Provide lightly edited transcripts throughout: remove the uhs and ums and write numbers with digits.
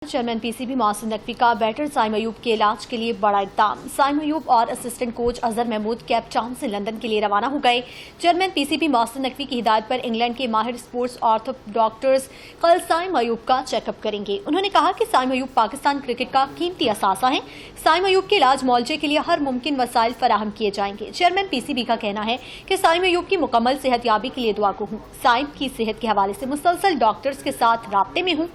Chairman PCB Mohsin Naqvi का batter Saim Ayub के इलाज के लिए बड़ा इक़दाम। साइम अयूब और assistant coach Azhar Mahmood Cape Town से लंदन के लिए रवाना हो गए। चेयरमैन पीसीबी मोहसिन नकवी की हिदायत पर इंग्लैंड के माहिर स्पोर्ट्स ऑर्थो डॉक्टर्स कल साइम अयूब का चेकअप करेंगे। उन्होंने कहा कि साइम अयूब पाकिस्तान क्रिकेट का कीमती असासा है। साइम अयूब के इलाज मौलजे के लिए हर मुमकिन वसाइल फराहम किए जाएंगे। चेयरमैन पीसीबी का कहना है कि साइम अयूब की मुकम्मल सेहतयाबी के लिए दुआ को हूँ। साइम की सेहत के हवाले से मुसलसल डॉक्टर्स के साथ राब्ते में हूँ।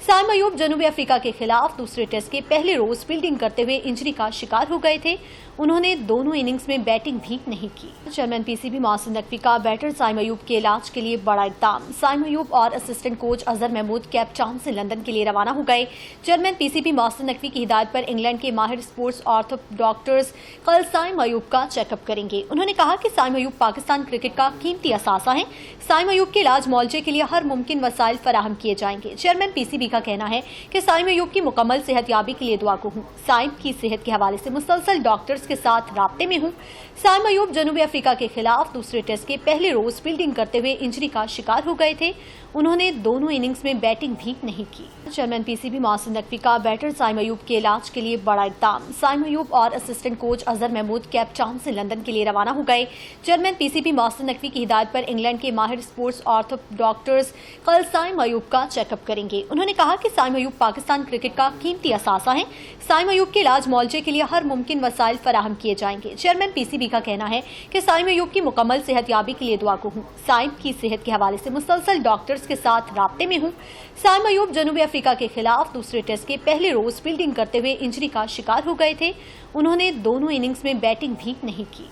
साइम अयूब जनूबी अफ्रीका के खिलाफ दूसरे टेस्ट के पहले रोज फील्डिंग करते हुए इंजरी का शिकार हो गए थे। उन्होंने दोनों इनिंग्स में बैटिंग भी नहीं की। चेयरमैन पीसीबी मोहसिन नकवी का बैटर साइम अयूब के इलाज के लिए बड़ा इक़दाम। साइम अयूब और assistant coach Azhar Mahmood Cape Town से लंदन के लिए रवाना हो गए। चेयरमैन पीसीबी मोहसिन नकवी की हिदायत पर इंग्लैंड के माहिर स्पोर्ट्स ऑर्थो डॉक्टर्स कल साइम अयूब का चेकअप करेंगे। उन्होंने कहा कि साइम अयूब पाकिस्तान क्रिकेट का कीमती असासा है। साइम अयूब के इलाज मौलजे के लिए हर मुमकिन वसाइल फराहम किए जाएंगे। चेयरमैन पीसीबी का कहना है कि साइम अयूब की मुकम्मल सेहतयाबी के लिए दुआ को हूँ। साइम की सेहत के हवाले से मुसलसल डॉक्टर्स के साथ राब्ते में हूँ। साइम अयूब जनूबी अफ्रीका के खिलाफ दूसरे टेस्ट के पहले रोज फील्डिंग करते हुए इंजरी का शिकार हो गए थे। उन्होंने दोनों इनिंग्स में बैटिंग भी नहीं की। चेयरमैन पीसीबी मोहसिन नकवी का बैटर साइम अयूब के इलाज के लिए बड़ा इक़दाम। साइम अयूब और assistant coach Azhar Mahmood Cape Town से लंदन के लिए रवाना हो गए। चेयरमैन पीसीबी मोहसिन नकवी की हिदायत पर इंग्लैंड के माहिर स्पोर्ट्स ऑर्थो डॉक्टर्स कल साइम अयूब का चेकअप करेंगे। उन्होंने कहा कि साइम अयूब पाकिस्तान क्रिकेट का कीमती असासा है। साइम अयूब के इलाज मौलजे के लिए हर मुमकिन वसाइल फराहम किए जाएंगे। चेयरमैन पीसीबी का कहना है कि साइम अयूब की मुकम्मल सेहतयाबी के लिए दुआ को हूँ। साइम की सेहत के हवाले से मुसलसल डॉक्टर्स के साथ राब्ते में हूँ। साइम अयूब जनूबी अफ्रीका के खिलाफ दूसरे टेस्ट के पहले रोज फील्डिंग करते हुए इंजरी का शिकार हो गए थे। उन्होंने दोनों इनिंग्स में बैटिंग भी नहीं की।